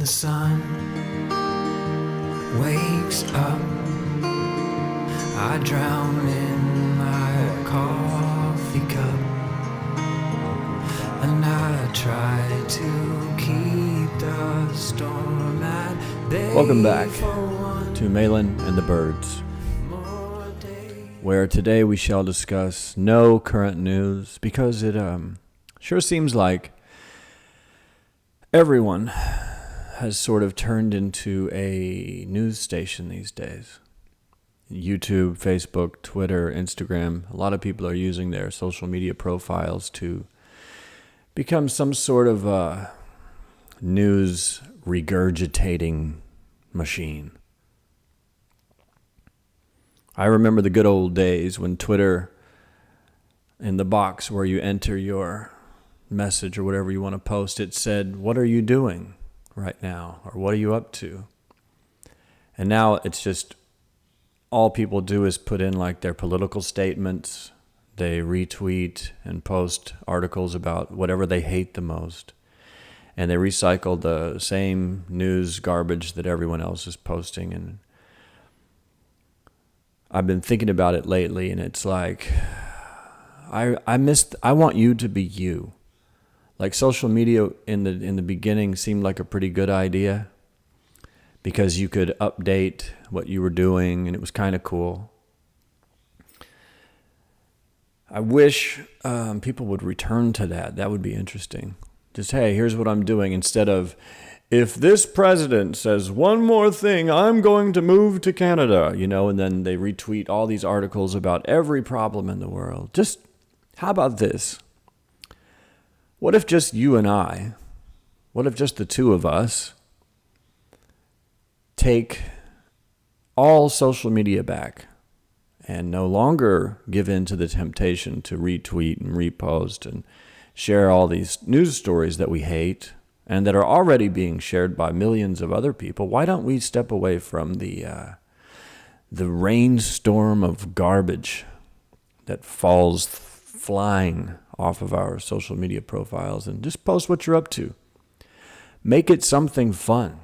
the sun wakes up, I drown in my coffee cup, and I try to keep the storm at bay. Welcome back to Malan and the Birds, where today we shall discuss no current news, because it sure seems like everyone has sort of turned into a news station these days. YouTube, Facebook, Twitter, Instagram, a lot of people are using their social media profiles to become some sort of news regurgitating machine. I remember the good old days when Twitter, in the box where you enter your message or whatever you want to post, it said, "What are you doing right now?" or "What are you up to?" And now it's just all people do is put in like their political statements. They retweet and post articles about whatever they hate the most. And they recycle the same news garbage that everyone else is posting. And I've been thinking about it lately, and it's like, I want you to be you. Like, social media in the beginning seemed like a pretty good idea because you could update what you were doing, and it was kind of cool. I wish people would return to that. That would be interesting. Just, hey, here's what I'm doing, instead of, if this president says one more thing, I'm going to move to Canada, and then they retweet all these articles about every problem in the world. Just, how about this? What if just you and I, what if just the two of us take all social media back and no longer give in to the temptation to retweet and repost and share all these news stories that we hate and that are already being shared by millions of other people? Why don't we step away from the rainstorm of garbage that falls flying off of our social media profiles and just post what you're up to? Make it something fun.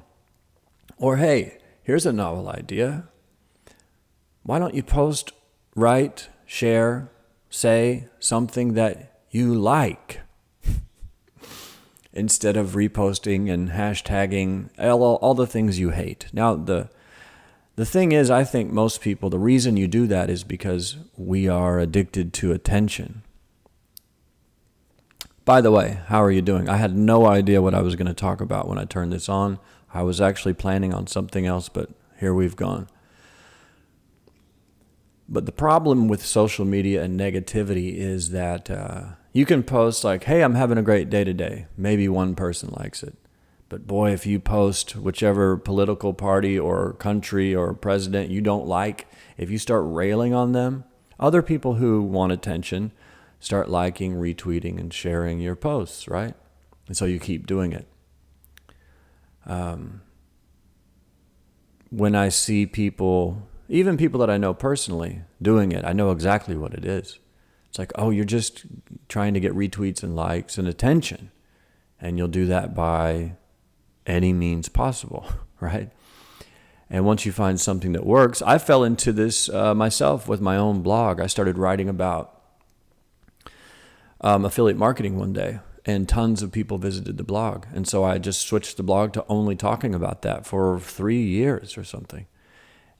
Or, hey, here's a novel idea. Why don't you post, write, share, say something that you like instead of reposting and hashtagging all the things you hate? Now, the thing is, I think most people, the reason you do that is because we are addicted to attention. By the way, how are you doing? I had no idea what I was going to talk about when I turned this on. I was actually planning on something else, but here we've gone. But the problem with social media and negativity is that you can post like, hey, I'm having a great day today. Maybe one person likes it. But boy, if you post whichever political party or country or president you don't like, if you start railing on them, other people who want attention start liking, retweeting, and sharing your posts, right? And so you keep doing it. When I see people, even people that I know personally, doing it, I know exactly what it is. It's like, oh, you're just trying to get retweets and likes and attention. And you'll do that by any means possible, right? And once you find something that works, I fell into this myself with my own blog. I started writing about affiliate marketing one day, and tons of people visited the blog. And so I just switched the blog to only talking about that for 3 years or something.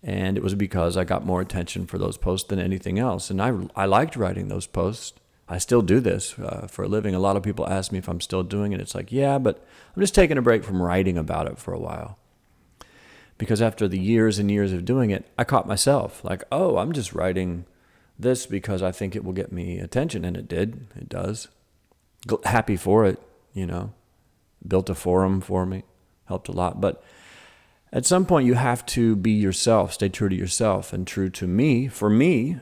And it was because I got more attention for those posts than anything else. And I liked writing those posts. I still do this for a living. A lot of people ask me if I'm still doing it. It's like, yeah, but I'm just taking a break from writing about it for a while. Because after the years and years of doing it, I caught myself like, oh, I'm just writing this because I think it will get me attention. And it did. It does. Happy for it, Built a forum for me. Helped a lot. But at some point, you have to be yourself, stay true to yourself. And true to me, for me,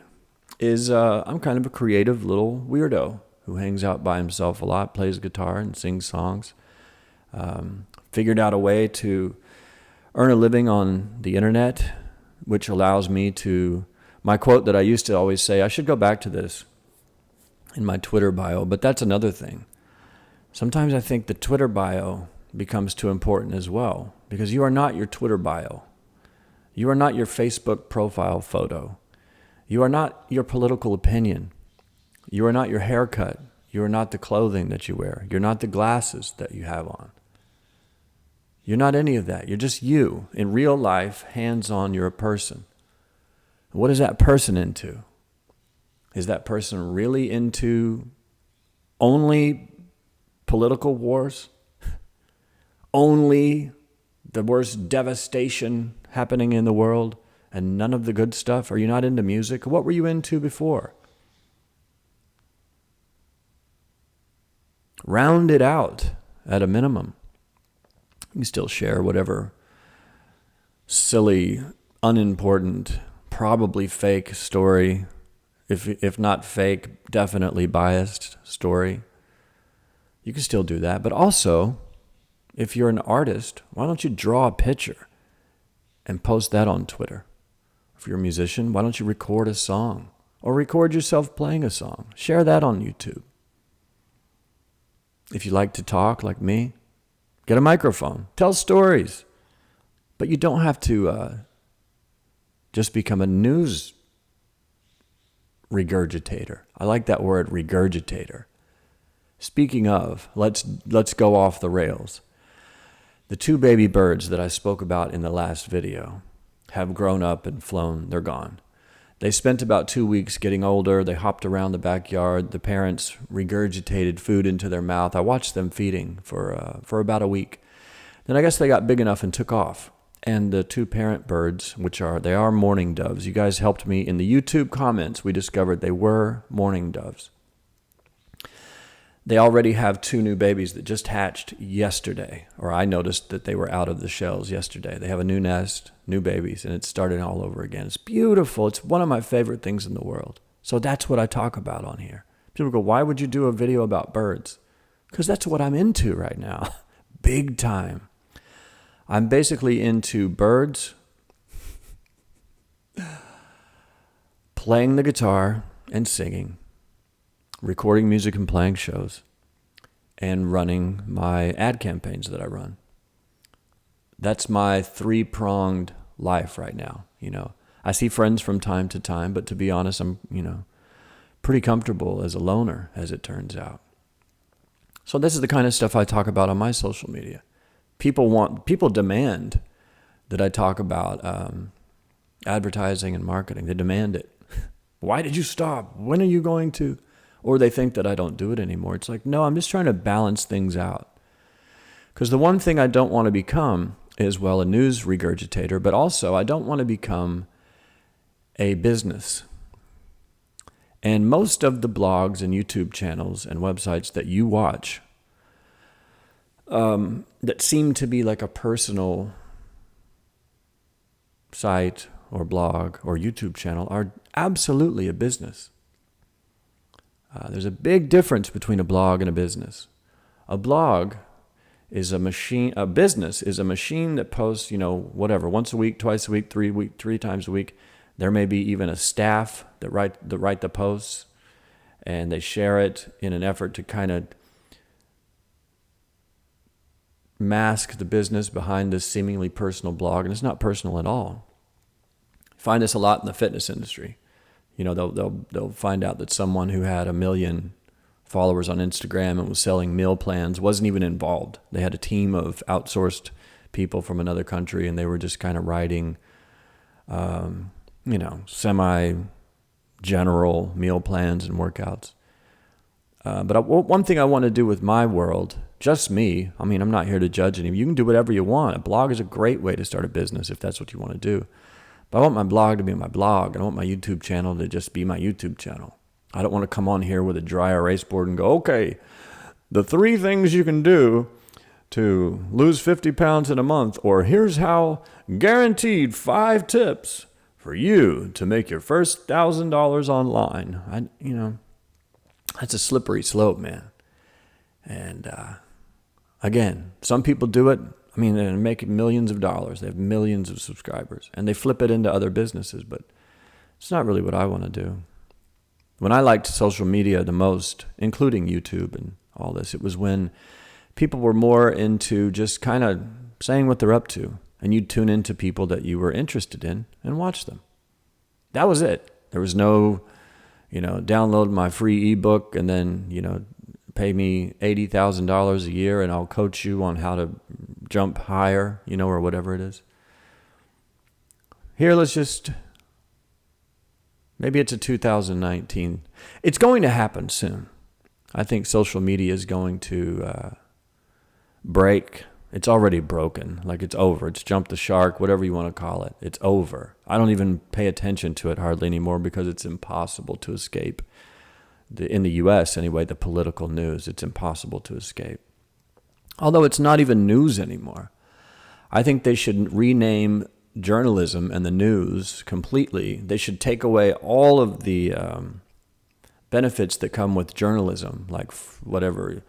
is I'm kind of a creative little weirdo who hangs out by himself a lot, plays guitar and sings songs. Figured out a way to earn a living on the internet, which allows me to, my quote that I used to always say, I should go back to this in my Twitter bio, but that's another thing. Sometimes I think the Twitter bio becomes too important as well, because you are not your Twitter bio. You are not your Facebook profile photo. You are not your political opinion. You are not your haircut. You are not the clothing that you wear. You're not the glasses that you have on. You're not any of that. You're just you. In real life, hands-on, you're a person. What is that person into? Is that person really into only political wars? Only the worst devastation happening in the world and none of the good stuff? Are you not into music? What were you into before? Round it out at a minimum. You can still share whatever silly, unimportant, probably fake story, if not fake, definitely biased story. You can still do that. But also, if you're an artist, why don't you draw a picture and post that on Twitter? If you're a musician, why don't you record a song or record yourself playing a song? Share that on YouTube. If you like to talk like me, get a microphone, tell stories. But you don't have to just become a news regurgitator. I like that word, regurgitator. Speaking of, let's go off the rails. The 2 baby birds that I spoke about in the last video have grown up and flown. They're gone. They spent about 2 weeks getting older. They hopped around the backyard. The parents regurgitated food into their mouth. I watched them feeding for about a week. Then I guess they got big enough and took off. And the 2 parent birds, they are mourning doves. You guys helped me in the YouTube comments. We discovered they were mourning doves. They already have 2 new babies that just hatched yesterday, or I noticed that they were out of the shells yesterday. They have a new nest, new babies, and it's starting all over again. It's beautiful. It's one of my favorite things in the world. So that's what I talk about on here. People go, why would you do a video about birds? Because that's what I'm into right now. Big time. I'm basically into birds, playing the guitar and singing, recording music and playing shows, and running my ad campaigns that I run. That's my 3-pronged life right now. I see friends from time to time, but to be honest, I'm, pretty comfortable as a loner, as it turns out. So this is the kind of stuff I talk about on my social media. People demand that I talk about advertising and marketing. They demand it. Why did you stop? When are you going to? Or they think that I don't do it anymore. It's like, no, I'm just trying to balance things out. Because the one thing I don't want to become is, a news regurgitator, but also I don't want to become a business. And most of the blogs and YouTube channels and websites that you watch that seem to be like a personal site or blog or YouTube channel are absolutely a business. There's a big difference between a blog and a business. A blog is a machine. A business is a machine that posts, once a week, twice a week, 3 times a week. There may be even a staff that write the posts, and they share it in an effort to kind of mask the business behind this seemingly personal blog, and it's not personal at all. You find this a lot in the fitness industry. They'll find out that someone who had 1 million followers on Instagram and was selling meal plans wasn't even involved. They had a team of outsourced people from another country, and they were just kind of writing, semi-general meal plans and workouts. But one thing I want to do with my world, just me, I'm not here to judge any of you. You can do whatever you want. A blog is a great way to start a business if that's what you want to do. But I want my blog to be my blog. I want my YouTube channel to just be my YouTube channel. I don't want to come on here with a dry erase board and go, okay, the 3 things you can do to lose 50 pounds in a month, or here's how guaranteed 5 tips for you to make your first $1,000 online. That's a slippery slope, man. And again, some people do it. They're making millions of dollars. They have millions of subscribers, and they flip it into other businesses, but it's not really what I want to do. When I liked social media the most, including YouTube and all this, it was when people were more into just kind of saying what they're up to, and you'd tune into people that you were interested in and watch them. That was it. There was no, download my free ebook and then, pay me $80,000 a year and I'll coach you on how to jump higher, or whatever it is. Here, maybe it's a 2019. It's going to happen soon. I think social media is going to break. It's already broken. Like, it's over. It's jumped the shark, whatever you want to call it. It's over. I don't even pay attention to it hardly anymore because it's impossible to escape. In the U.S. anyway, the political news, it's impossible to escape. Although it's not even news anymore. I think they should rename journalism and the news completely. They should take away all of the benefits that come with journalism, like whatever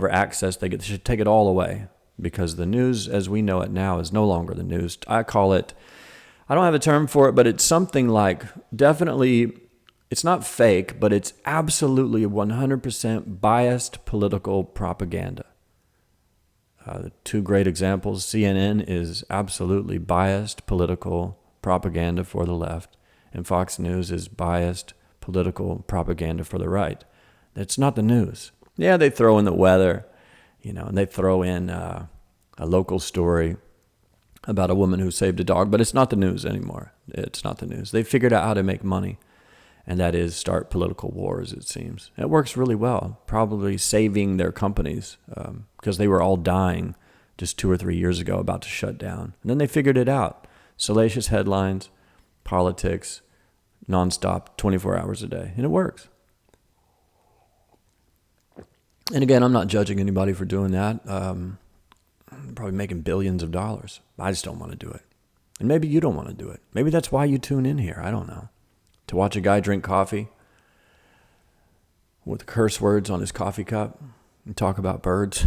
access they get. They should take it all away, because the news as we know it now is no longer the news. I call it, I don't have a term for it, but it's something like, definitely, it's not fake, but it's absolutely 100% biased political propaganda. The two great examples, CNN is absolutely biased political propaganda for the left, and Fox News is biased political propaganda for the right. It's not the news. Yeah, they throw in the weather, and they throw in a local story about a woman who saved a dog, but it's not the news anymore. It's not the news. They figured out how to make money, and that is start political wars, it seems. It works really well, probably saving their companies because they were all dying just 2 or 3 years ago, about to shut down. And then they figured it out. Salacious headlines, politics, nonstop, 24 hours a day, and it works. And again, I'm not judging anybody for doing that. I'm probably making billions of dollars. I just don't want to do it. And maybe you don't want to do it. Maybe that's why you tune in here. I don't know. To watch a guy drink coffee with curse words on his coffee cup and talk about birds.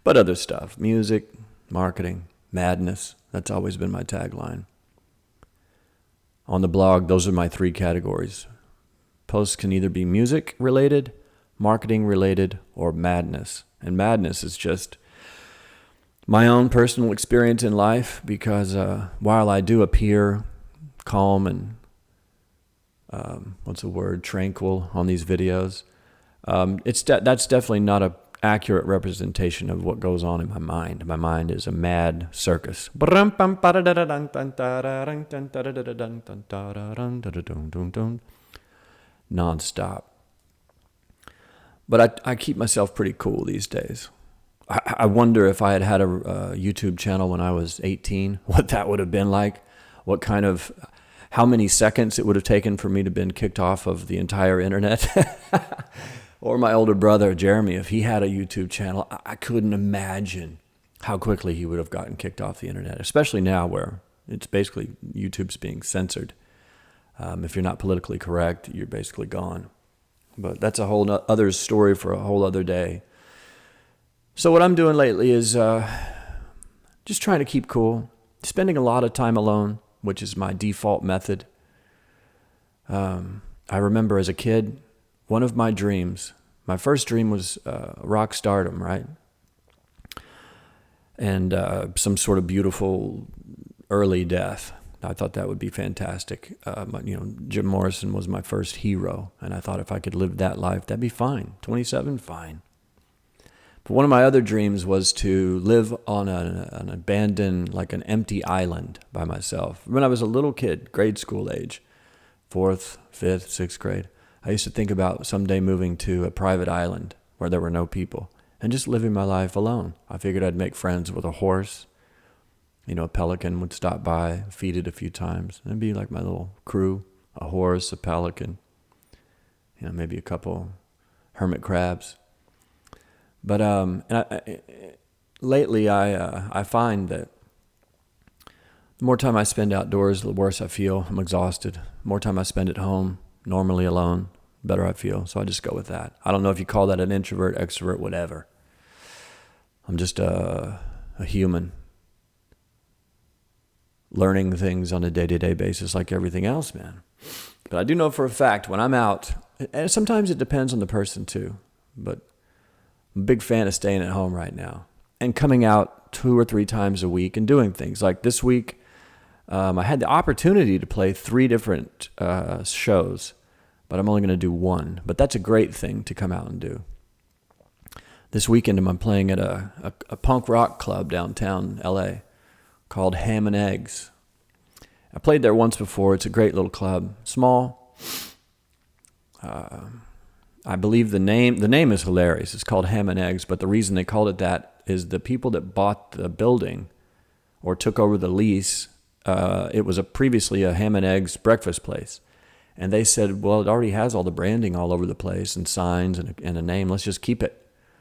But other stuff, music, marketing, madness, that's always been my tagline. On the blog, those are my 3 categories. Posts can either be music related, marketing related, or madness. And madness is just my own personal experience in life, because while I do appear calm and tranquil on these videos, that's definitely not a accurate representation of what goes on in my mind. My mind is a mad circus. Nonstop. But I keep myself pretty cool these days. I wonder if I had had a YouTube channel when I was 18, what that would have been like. How many seconds it would have taken for me to have been kicked off of the entire internet. Or my older brother, Jeremy, if he had a YouTube channel, I couldn't imagine how quickly he would have gotten kicked off the internet, especially now where it's basically YouTube's being censored. If you're not politically correct, you're basically gone. But that's a whole other story for a whole other day. So what I'm doing lately is just trying to keep cool, spending a lot of time alone, which is my default method. I remember as a kid, one of my dreams, my first dream was rock stardom, right? And some sort of beautiful early death. I thought that would be fantastic. Jim Morrison was my first hero, and I thought if I could live that life, that'd be fine. 27, fine. But one of my other dreams was to live on an abandoned, like an empty island by myself. When I was a little kid, grade school age, 4th, 5th, 6th grade, I used to think about someday moving to a private island where there were no people and just living my life alone. I figured I'd make friends with a horse. A pelican would stop by, feed it a few times. It'd be like my little crew, a horse, a pelican, maybe a couple hermit crabs. But lately I find that the more time I spend outdoors, the worse I feel. I'm exhausted. The more time I spend at home, normally alone, the better I feel. So I just go with that. I don't know if you call that an introvert, extrovert, whatever. I'm just a human, learning things on a day-to-day basis like everything else, man. But I do know for a fact when I'm out, and sometimes it depends on the person too, but I'm a big fan of staying at home right now and coming out 2 or 3 times a week and doing things. Like this week, I had the opportunity to play 3 different shows, but I'm only going to do 1. But that's a great thing to come out and do. This weekend, I'm playing at a punk rock club downtown LA called Ham and Eggs. I played there once before. It's a great little club, small. I believe the name is hilarious. It's called Ham and Eggs, but the reason they called it that is the people that bought the building or took over the lease. It was previously a Ham and Eggs breakfast place. And they said, well, it already has all the branding all over the place and signs and a name. Let's just keep it.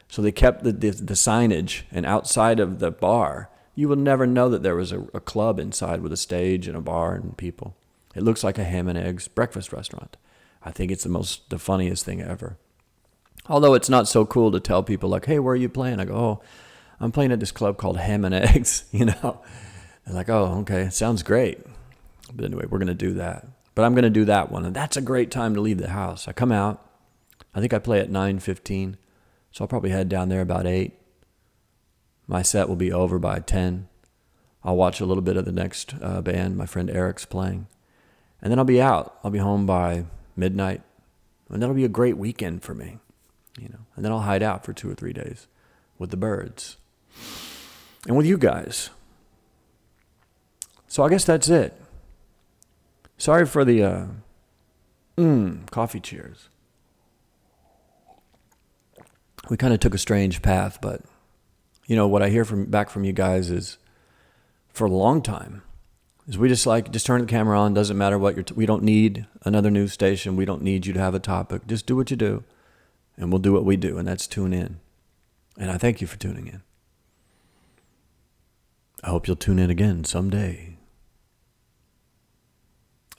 So they kept the signage, and outside of the bar, you will never know that there was a club inside with a stage and a bar and people. It looks like a Ham and Eggs breakfast restaurant. I think it's the funniest thing ever. Although it's not so cool to tell people like, hey, where are you playing? I go, oh, I'm playing at this club called Ham and Eggs, They're like, oh, okay, sounds great. But anyway, we're going to do that. But I'm going to do that one, and that's a great time to leave the house. I come out. I think I play at 9:15, so I'll probably head down there about 8. My set will be over by 10. I'll watch a little bit of the next band my friend Eric's playing. And then I'll be out. I'll be home by midnight. And that'll be a great weekend for me, And then I'll hide out for 2 or 3 days with the birds and with you guys. So I guess that's it. Sorry for the coffee cheers. We kind of took a strange path, but what I hear back from you guys is, for a long time, is we just turn the camera on. Doesn't matter what we don't need another news station. We don't need you to have a topic. Just do what you do, and we'll do what we do, and that's tune in. And I thank you for tuning in. I hope you'll tune in again someday.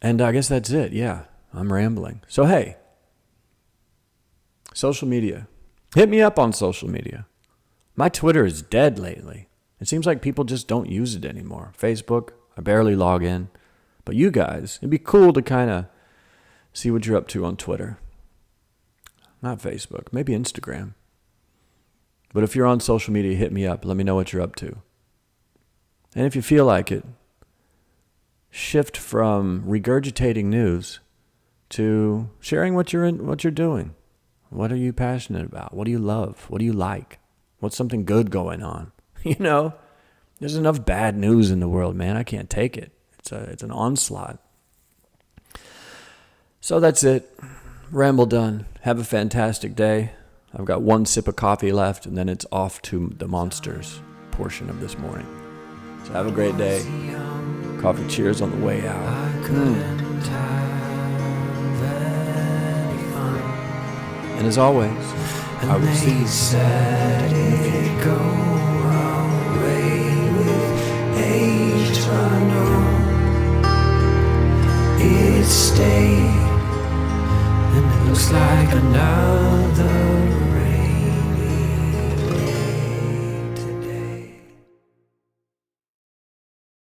And I guess that's it. Yeah, I'm rambling. So hey, social media. Hit me up on social media. My Twitter is dead lately. It seems like people just don't use it anymore. Facebook, I barely log in. But you guys, it'd be cool to kind of see what you're up to on Twitter. Not Facebook, maybe Instagram. But if you're on social media, hit me up. Let me know what you're up to. And if you feel like it, shift from regurgitating news to sharing what you're doing. What are you passionate about? What do you love? What do you like? What's something good going on? There's enough bad news in the world, man. I can't take it. It's an onslaught. So that's it. Ramble done. Have a fantastic day. I've got 1 sip of coffee left, and then it's off to the monsters portion of this morning. So have a great day. Coffee cheers on the way out. And as always, I will see you in the future. Go away with age unknown. It stayed, and it looks like another